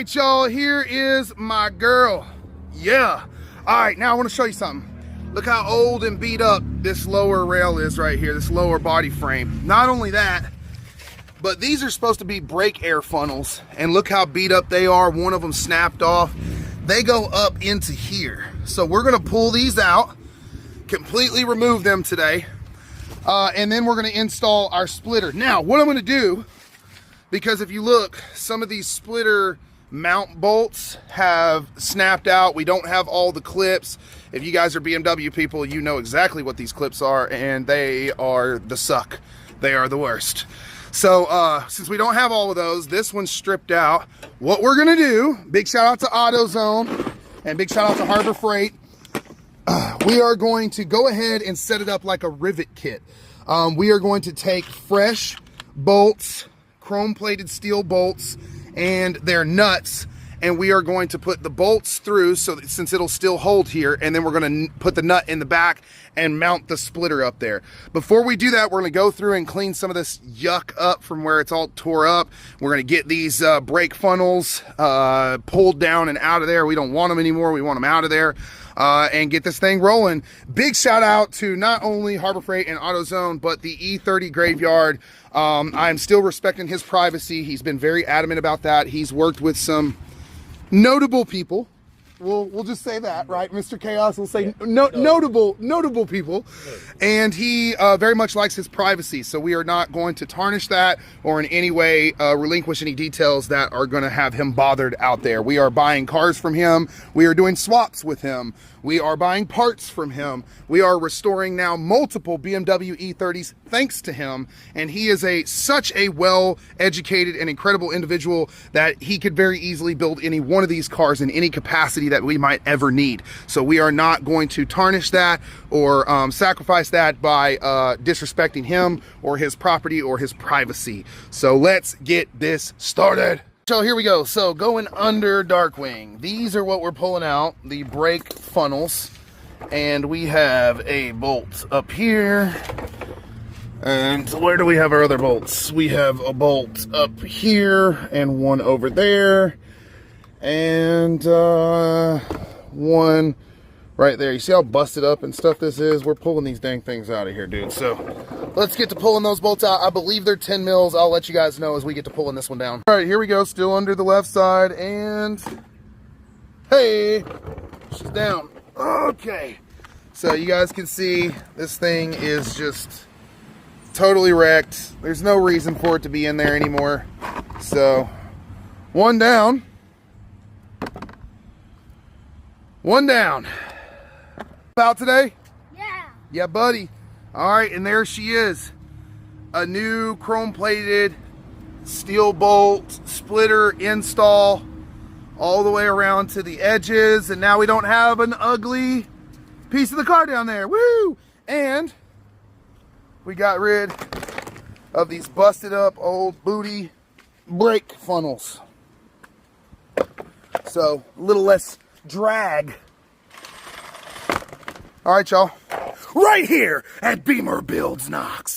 Hey y'all, here is my girl. Yeah. All right, now I want to show you something. Look how old and beat up this lower rail is right here, this lower body frame. Not only that, but these are supposed to be brake air funnels, and look how beat up they are. One of them snapped off. They go up into here. So we're gonna pull these out, completely remove them today, and then we're gonna install our splitter. Now, what I'm gonna do, because if you look, some of these splitter mount bolts have snapped out. We don't have all the clips. If you guys are BMW people, you know exactly what these clips are, and they are the suck. They are the worst. So since we don't have all of those, this one's stripped out. What we're gonna do, big shout out to AutoZone and big shout out to Harbor Freight. We are going to go ahead and set it up like a rivet kit. We are going to take fresh bolts, chrome plated steel bolts, and their nuts, and we are going to put the bolts through so that, since it'll still hold here, and then we're going to put the nut in the back and mount the splitter up there. Before we do that, we're going to go through and clean some of this yuck up from where it's all tore up. We're going to get these brake funnels pulled down and out of there. We don't want them anymore. We want them out of there. And get this thing rolling. Big shout out to not only Harbor Freight and AutoZone, but the E30 graveyard. I'm still respecting his privacy. He's been very adamant about that. He's worked with some notable people. We'll just say that, right? Mr. Chaos will say notable people. And he very much likes his privacy. So we are not going to tarnish that or in any way relinquish any details that are going to have him bothered out there. We are buying cars from him. We are doing swaps with him. We are buying parts from him. We are restoring now multiple BMW E30s thanks to him. And he is such a well-educated and incredible individual that he could very easily build any one of these cars in any capacity that we might ever need. So we are not going to tarnish that or sacrifice that by disrespecting him or his property or his privacy. So let's get this started. So here we go. So going under Darkwing, these are what we're pulling out, the brake funnels, and we have a bolt up here. And where do we have our other bolts? We have a bolt up here and one over there, and one right there. You see how busted up and stuff this is? We're pulling these dang things out of here, dude. So let's get to pulling those bolts out. I believe they're 10 mils. I'll let you guys know as we get to pulling this one down. All right, here we go. Still under the left side, and hey, she's down. Okay. So you guys can see this thing is just totally wrecked. There's no reason for it to be in there anymore. So one down. One down. Out today? Yeah. Yeah, buddy. All right, and there she is. A new chrome-plated steel bolt splitter install all the way around to the edges, and now we don't have an ugly piece of the car down there. Woo! And we got rid of these busted up old booty brake funnels. So, a little less drag. All right, y'all. Right here at Beamer Builds Knox.